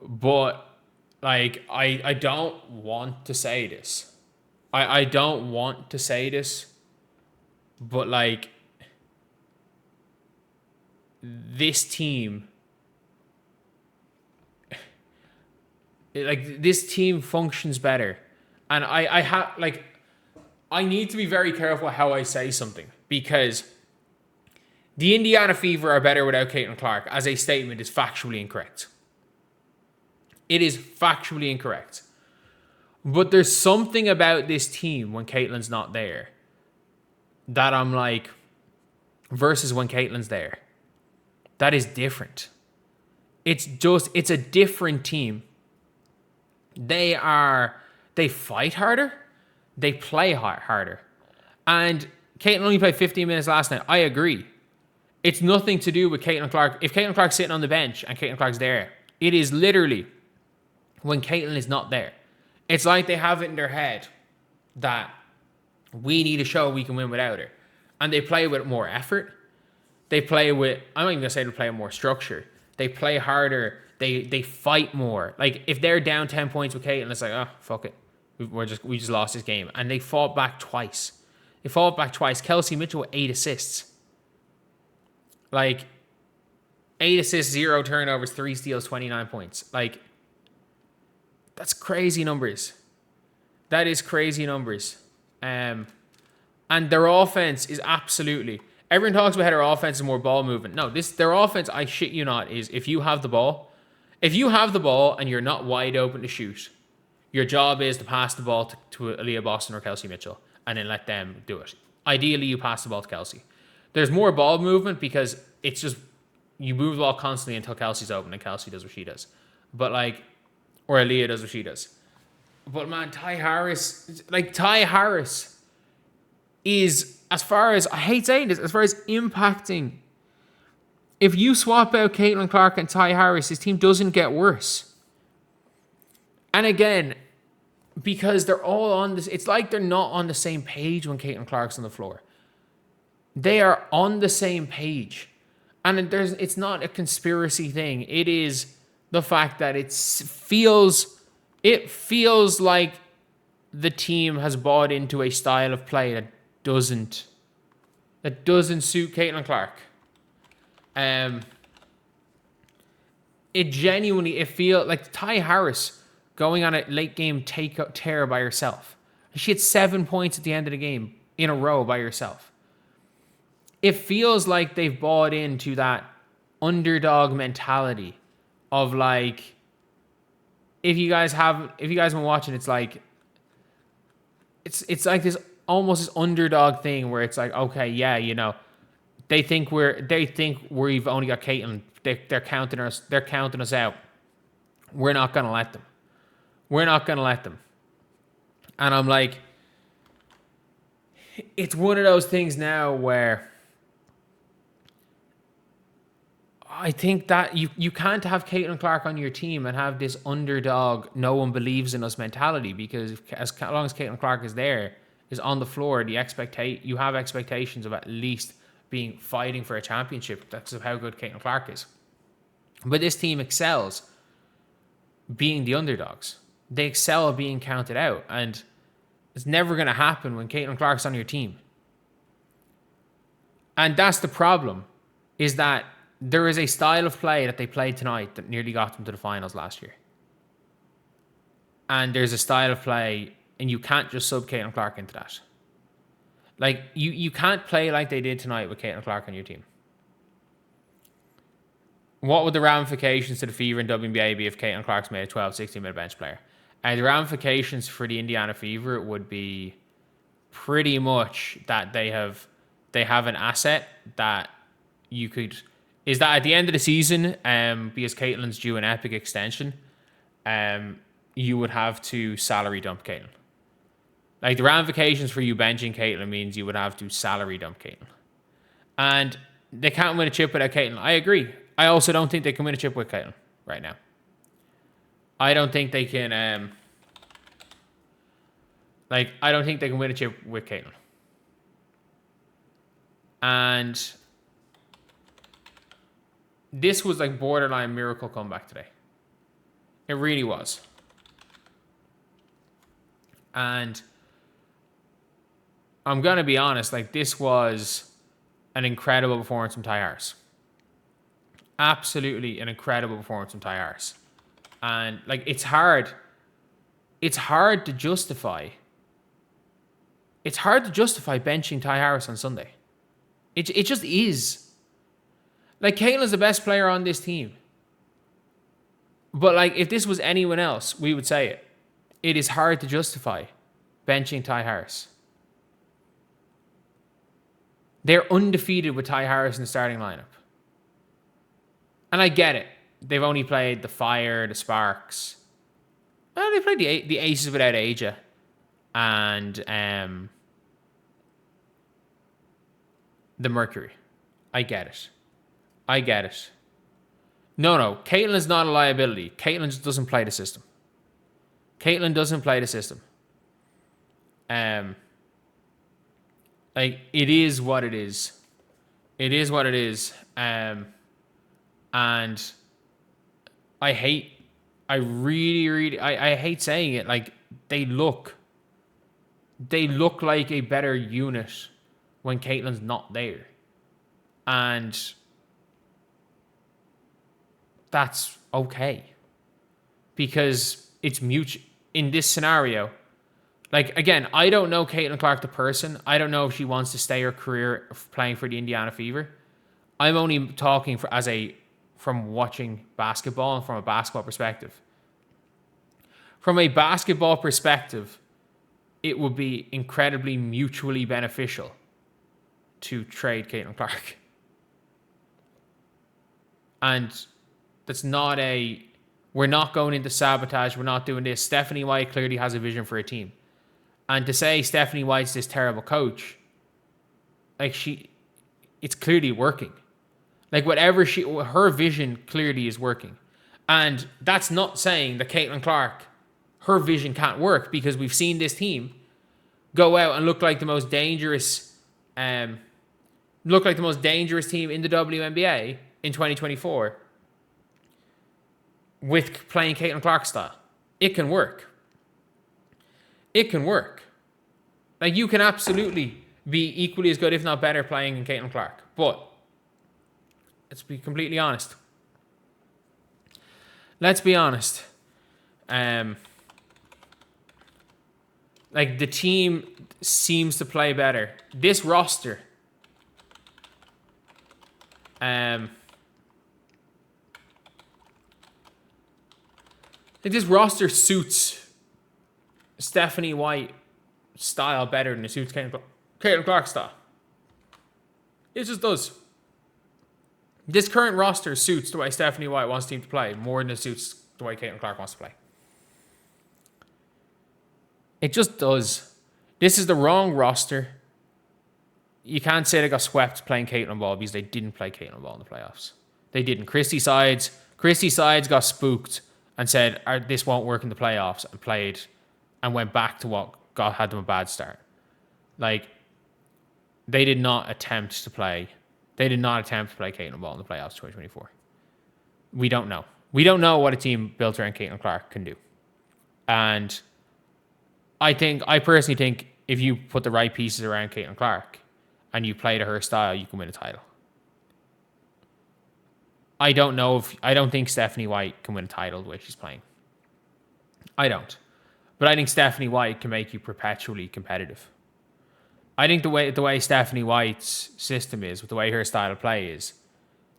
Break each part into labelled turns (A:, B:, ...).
A: But like I don't want to say this. I don't want to say this, but like this team, like this team functions better. And I have like I need to be very careful how I say something, because the Indiana Fever are better without Caitlin Clark as a statement is factually incorrect. It is factually incorrect. But there's something about this team when Caitlin's not there that I'm like, versus when Caitlin's there, that is different. It's a different team. They fight harder, they play harder. And Caitlin only played 15 minutes last night. I agree. It's nothing to do with Caitlin Clark. If Caitlin Clark's sitting on the bench and Caitlin Clark's there, it is literally when Caitlin is not there. It's like they have it in their head that we need to show we can win without her. And they play with more effort. They play with, I'm not even going to say they play with more structure. They play harder. They fight more. Like, if they're down 10 points with Caitlin, it's like, oh, fuck it. We just lost this game. And they fought back twice. Kelsey Mitchell with 8 assists. Like, 8 assists, 0 turnovers, 3 steals, 29 points. Like, that's crazy numbers. That is crazy numbers. And their offense is absolutely... Everyone talks about how their offense is more ball movement. No, their offense, I shit you not, is if you have the ball and you're not wide open to shoot, your job is to pass the ball to Aaliyah Boston or Kelsey Mitchell and then let them do it. Ideally, you pass the ball to Kelsey. There's more ball movement because it's just, you move the ball constantly until Kelsey's open and Kelsey does what she does. But like, or Aaliyah does what she does. But man, Ty Harris is, as far as, I hate saying this, as far as impacting, if you swap out Caitlin Clark and Ty Harris, his team doesn't get worse. And again, because they're all on this, it's like they're not on the same page when Caitlin Clark's on the floor. They are on the same page. And it's not a conspiracy thing. It is the fact that it feels like the team has bought into a style of play that doesn't suit Caitlin Clark. It feels like Ty Harris going on a late game tear by herself. She had 7 points at the end of the game in a row by herself. It feels like they've bought into that underdog mentality of like, if you guys have been watching, it's like this almost this underdog thing where it's like, okay, yeah, you know, they think we've only got Caitlin. They're counting us out. We're not gonna let them. And I'm like, it's one of those things now where I think that you can't have Caitlin Clark on your team and have this underdog, no one believes in us mentality, because as long as Caitlin Clark is on the floor, you have expectations of at least fighting for a championship. That's how good Caitlin Clark is. But this team excels being the underdogs. They excel being counted out, and it's never going to happen when Caitlin Clark's on your team. And that's the problem, is that there is a style of play that they played tonight that nearly got them to the finals last year. And there's a style of play, and you can't just sub Caitlin Clark into that. Like, you can't play like they did tonight with Caitlin Clark on your team. What would the ramifications to the Fever and WNBA be if Caitlin Clark's made a 12, 16-minute bench player? And the ramifications for the Indiana Fever would be pretty much that they have an asset that you could... Is that at the end of the season, because Caitlin's due an epic extension, you would have to salary dump Caitlin. Like, the ramifications for you benching Caitlin means you would have to salary dump Caitlin. And they can't win a chip without Caitlin. I agree. I also don't think they can win a chip with Caitlin right now. I don't think they can... I don't think they can win a chip with Caitlin. And... this was like borderline miracle comeback today. It really was. And I'm going to be honest, like, this was an incredible performance from Taurasi. Absolutely an incredible performance from Taurasi. And, like, it's hard to justify. It's hard to justify benching Taurasi on Sunday. It just is. Like, Caitlin's the best player on this team. But, like, if this was anyone else, we would say it. It is hard to justify benching Taurasi. They're undefeated with Taurasi in the starting lineup. And I get it. They've only played the Fire, the Sparks. Well, they played the Aces without Aja. And the Mercury. I get it. No. Caitlin is not a liability. Caitlin just doesn't play the system. Like, it is what it is. And I hate saying it. Like, they look like a better unit when Caitlin's not there. And that's okay. Because it's mutual in this scenario. Like, again, I don't know Caitlin Clark the person. I don't know if she wants to stay her career playing for the Indiana Fever. I'm only talking from watching basketball and from a basketball perspective. From a basketball perspective, it would be incredibly mutually beneficial to trade Caitlin Clark. And that's not we're not going into sabotage, we're not doing this. Stephanie White clearly has a vision for a team. And to say Stephanie White's this terrible coach, like, it's clearly working. Like, her vision clearly is working. And that's not saying that Caitlin Clark, her vision can't work, because we've seen this team go out and look like the most dangerous team in the WNBA in 2024 with playing Caitlin Clark style. It can work. Like, you can absolutely be equally as good, if not better, playing in Caitlin Clark. But let's be completely honest. Like, the team seems to play better. This roster, suits Stephanie White style better than it suits Caitlin Clark style. It just does. This current roster suits the way Stephanie White wants the team to play more than it suits the way Caitlin Clark wants to play. It just does. This is the wrong roster. You can't say they got swept playing Caitlin ball, because they didn't play Caitlin ball in the playoffs. They didn't. Christy Sides got spooked and said, this won't work in the playoffs, and played and went back to what had them a bad start. Like, they did not attempt to play Caitlin ball in the playoffs 2024. We don't know. We don't know what a team built around Caitlin Clark can do. And I personally think if you put the right pieces around Caitlin Clark and you play to her style, you can win a title. I don't think Stephanie White can win a title the way she's playing. I don't. But I think Stephanie White can make you perpetually competitive. I think the way Stephanie White's system is, with the way her style of play is,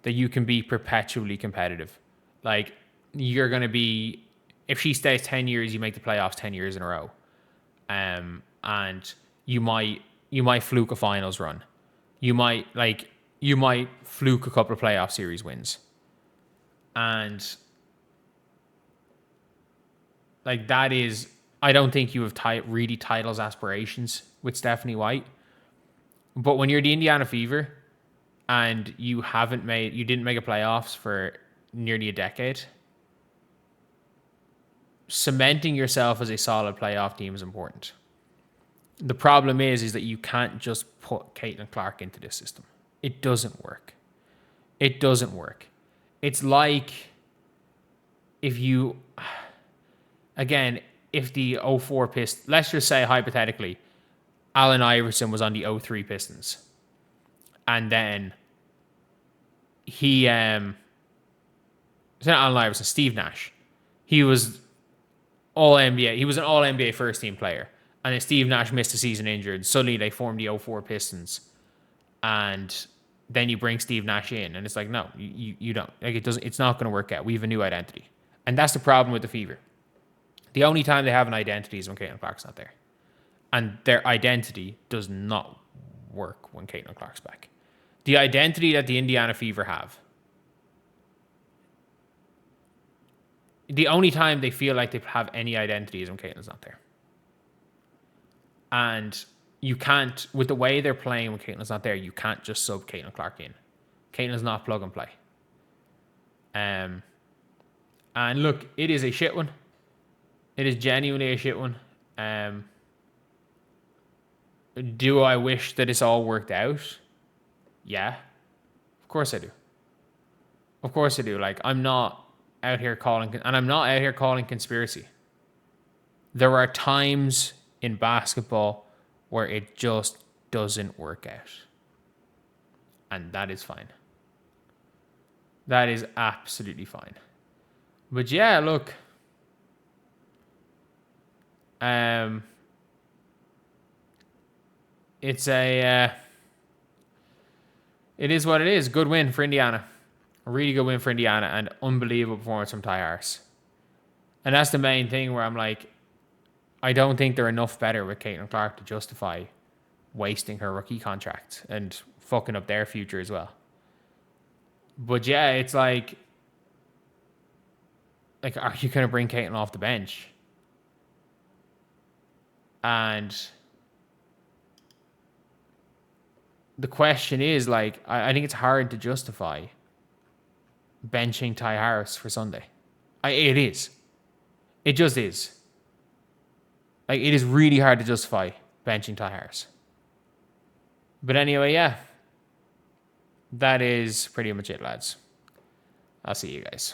A: that you can be perpetually competitive. Like, you're going to be, if she stays 10 years, you make the playoffs 10 years in a row. And you might fluke a finals run. You might fluke a couple of playoff series wins. And like, that is, I don't think you have really titles aspirations with Stephanie White. But when you're the Indiana Fever and you didn't make a playoffs for nearly a decade, cementing yourself as a solid playoff team is important. The problem is that you can't just put Caitlin Clark into this system. It doesn't work. It's like if you again, if the 04 Pistons, let's just say hypothetically, Allen Iverson was on the 03 Pistons. And then it's not Allen Iverson, Steve Nash. He was all NBA. He was an all NBA first team player. And then Steve Nash missed a season injured. Suddenly they formed the 04 Pistons. And then you bring Steve Nash in. And it's like, no, you don't. Like it's not going to work out. We have a new identity. And that's the problem with the Fever. The only time they have an identity is when Caitlin Clark's not there. And their identity does not work when Caitlin Clark's back. The identity that the Indiana Fever have, the only time they feel like they have any identity is when Caitlin's not there. And you can't, with the way they're playing when Caitlin's not there, you can't just sub Caitlin Clark in. Caitlin's not plug and play. And look, it is a shit one. It is genuinely a shit one. Do I wish that it's all worked out? Yeah. Of course I do. Of course I do. Like, I'm not out here calling, and I'm not out here calling conspiracy. There are times in basketball where it just doesn't work out. And that is fine. That is absolutely fine. But yeah, look. It's it is what it is. Good win for Indiana. A really good win for Indiana and unbelievable performance from Ty Harris. And that's the main thing where I'm like, I don't think they're enough better with Caitlin Clark to justify wasting her rookie contract and fucking up their future as well. But yeah, it's like are you going to bring Caitlin off the bench? And the question is, like, I think it's hard to justify benching Ty Harris for Sunday. It is. It just is. Like, it is really hard to justify benching Ty Harris. But anyway, yeah. That is pretty much it, lads. I'll see you guys.